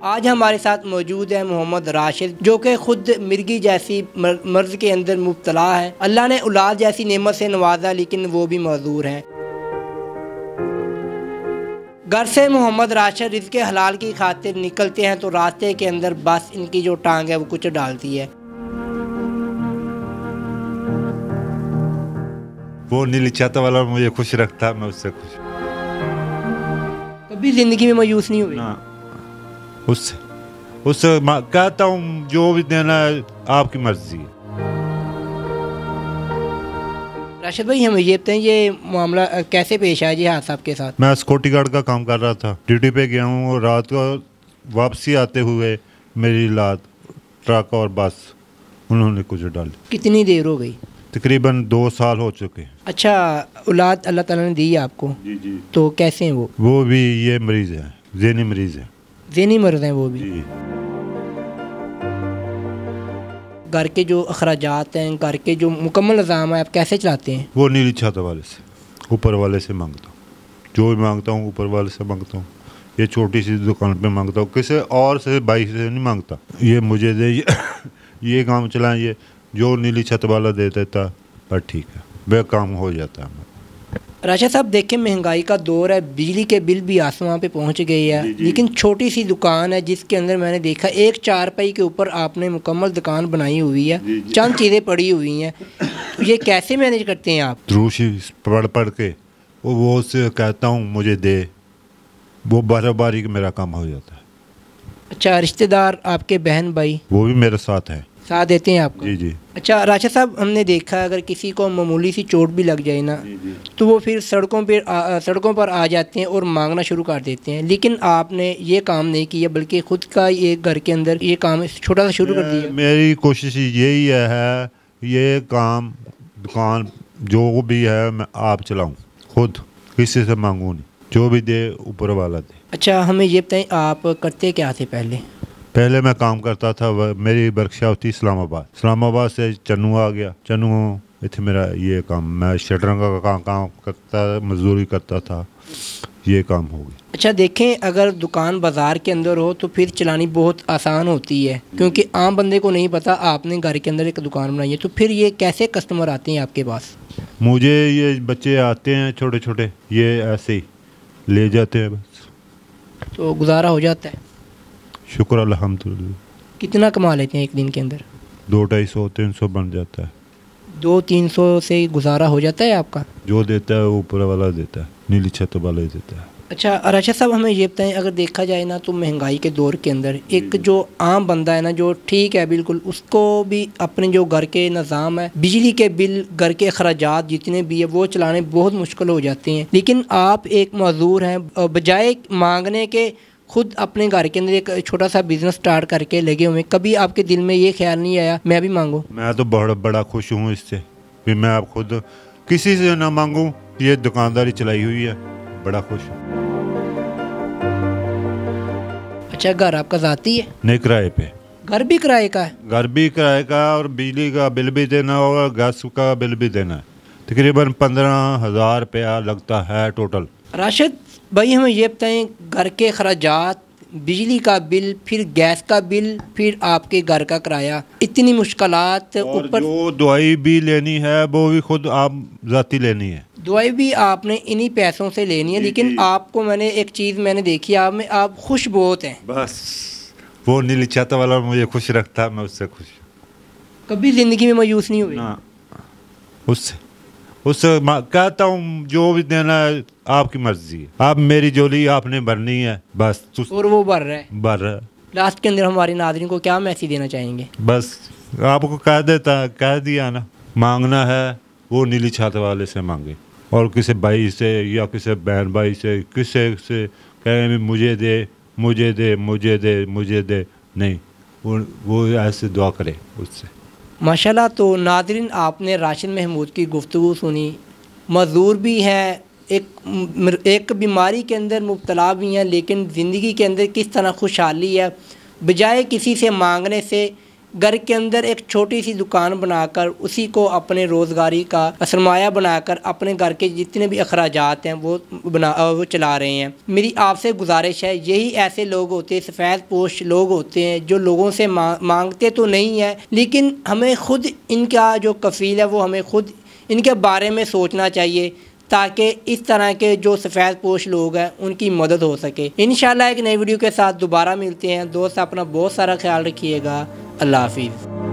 आज हमारे साथ मौजूद है मोहम्मद राशिद, जो कि खुद मिर्गी जैसी मर्ज़ के अंदर मुब्तला है। अल्लाह ने औलाद जैसी नेमत से नवाजा, लेकिन वो भी मजदूर हैं। घर से मोहम्मद राशिद रिज़्क़ हलाल की खातिर निकलते हैं तो रास्ते के अंदर बस इनकी जो टांग है वो कुछ डालती है। वो नीली छत वाला मुझे खुश रखता, मैं उससे खुश। कभी ज़िंदगी में मायूस नहीं हुई? ना, उससे कहता हूँ जो भी देना है आपकी मर्जी है। राशिद भाई, हमें ये बताएं, ये मामला कैसे पेश आया जी हादसा आपके साथ? मैं सिक्योरिटी गार्ड का काम कर रहा था, ड्यूटी पे गया हूँ और रात को वापसी आते हुए मेरी लात ट्रक और बस उन्होंने कुछ डाली। कितनी देर हो गई? तकरीबन 2 साल हो चुके हैं। अच्छा, औलाद अल्लाह ताला ने दी है आपको? जी जी। तो कैसे हैं वो? वो भी ये मरीज है, ज़हनी मरीज है। ज़हनी मर्ज़ हैं वो भी? जी। घर के जो अखराजात हैं, घर के जो मुकम्मल निज़ाम है, आप कैसे चलाते हैं? वो नीली छत वाले से, ऊपर वाले से मांगता हूँ। जो भी मांगता हूँ ऊपर वाले से मांगता हूँ। ये छोटी सी दुकान पे मांगता हूँ, किसी और से भाई से नहीं मांगता। ये मुझे दे, ये काम चलाएं, जो नीली छत वाला दे देता पर ठीक है, वह काम हो जाता है। राशिद साहब, देखें महंगाई का दौर है, बिजली के बिल भी आसमां पे पहुंच गए हैं, लेकिन छोटी सी दुकान है जिसके अंदर मैंने देखा एक चारपाई के ऊपर आपने मुकम्मल दुकान बनाई हुई है, चंद चीज़ें पड़ी हुई हैं। तो ये कैसे मैनेज करते हैं आप? द्रूशी पढ़ पढ़ के वो उससे कहता हूँ मुझे दे, वो बारी मेरा काम हो जाता है। अच्छा, रिश्तेदार आपके बहन भाई वो भी मेरे साथ हैं, साथ देते हैं आपको? जी जी। अच्छा राशिद साहब, हमने देखा अगर किसी को मामूली सी चोट भी लग जाए ना, तो वो फिर सड़कों पर आ जाते हैं और मांगना शुरू कर देते हैं, लेकिन आपने ये काम नहीं किया, बल्कि खुद का एक घर के अंदर ये काम छोटा सा शुरू कर दिया। मेरी कोशिश यही है, ये काम दुकान जो भी है मैं आप चलाऊँ, खुद किसी से मांगूँ नहीं, जो भी दे ऊपर वाला दे। अच्छा, हमें ये बताएं, आप करते क्या थे पहले? पहले मैं काम करता था, मेरी वर्कशॉप थी इस्लामाबाद से चन्नू आ गया। चन्नू इतने मेरा ये काम, मैं शटरिंग का काम करता, मजदूरी करता था, ये काम हो गया। अच्छा देखें, अगर दुकान बाज़ार के अंदर हो तो फिर चलानी बहुत आसान होती है, क्योंकि आम बंदे को नहीं पता आपने घर के अंदर एक दुकान बनाई है। तो फिर ये कैसे कस्टमर आते हैं आपके पास? मुझे ये बच्चे आते हैं छोटे छोटे, ये ऐसे ही ले जाते हैं बस, तो गुजारा हो जाता है? शुक्र अल्हम्दुलिल्लाह। कितना कमा लेते हैं एक दिन के अंदर? 200-250-300 बन जाता है। 200-300 से गुजारा हो जाता है आपका? जो देता है ऊपर वाला देता है, नीली छत वाला ही देता है। अच्छा राशिद साहब, हमें ये बताएं, अगर देखा जाए ना तो महंगाई के दौर के अंदर एक जो आम बंदा है ना, जो ठीक है बिल्कुल, उसको भी अपने जो घर के निज़ाम है, बिजली के बिल, घर के अखराजात जितने भी है वो चलाने बहुत मुश्किल हो जाते हैं। लेकिन आप एक मजदूर हैं, बजाय मांगने के खुद अपने घर के अंदर एक छोटा सा बिजनेस स्टार्ट करके लगे हुए। कभी आपके दिल में ये ख्याल नहीं आया मैं भी मांगूं? मैं तो बड़ा खुश हूँ इससे भी, मैं अब खुद किसी से ना मांगूं, ये दुकानदारी चलाई हुई है, बड़ा खुश हूँ। अच्छा, घर आपका ज़ाती है? नहीं, किराए पे। घर भी किराए का है? घर भी किराए का, और बिजली का बिल भी देना और गैस का बिल भी देना है। तकरीबन 15,000 रुपया लगता है टोटल। राशिद भाई, हमें ये बताएं, घर के खर्चात, बिजली का बिल, फिर गैस का बिल, फिर आपके घर का किराया, इतनी मुश्किलात, ऊपर जो दवाई भी लेनी है वो भी खुद आप जाती लेनी है। दवाई भी आपने इन्हीं पैसों से लेनी है, लेकिन आपको मैंने एक चीज़ मैंने देखी, आप खुश बहुत हैं। बस वो नीली छत वाला मुझे खुश रखता, मैं उससे खुश। कभी ज़िंदगी में मायूस नहीं हुई? ना, उससे कहता हूँ जो भी देना है आपकी मर्जी है, आप मेरी जोली आपने भरनी है बस। और वो भर रहा है? भर रहा है। लास्ट के अंदर हमारे नाज़रीन को क्या मैसेज देना चाहेंगे? बस आपको कह दिया ना, मांगना है वो नीली छत वाले से मांगे, और किसी भाई से या किसी बहन भाई से, किसी से कहे मुझे दे मुझे दे मुझे दे मुझे दे, नहीं, वो ऐसे दुआ करे उससे। माशाल्लाह। तो नाज़रीन, आपने राशिद महमूद की गुफ्तगू सुनी। मज़दूर भी है, एक बीमारी के अंदर मुब्तला भी हैं, लेकिन ज़िंदगी के अंदर किस तरह खुशहाली है, बजाय किसी से मांगने से घर के अंदर एक छोटी सी दुकान बनाकर उसी को अपने रोज़गारी का सरमाया बनाकर अपने घर के जितने भी अखराजात हैं वो चला रहे हैं। मेरी आपसे गुजारिश है, यही ऐसे लोग होते हैं, सफ़ेद पोश लोग होते हैं जो लोगों से मांगते तो नहीं है, लेकिन हमें ख़ुद इनका जो कफ़ील है वो हमें ख़ुद इनके बारे में सोचना चाहिए ताकि इस तरह के जो सफ़ेद पोश लोग हैं उनकी मदद हो सके। इंशाल्लाह एक नई वीडियो के साथ दोबारा मिलते हैं। दोस्त अपना बहुत सारा ख्याल रखिएगा। अल्लाह हाफिज़।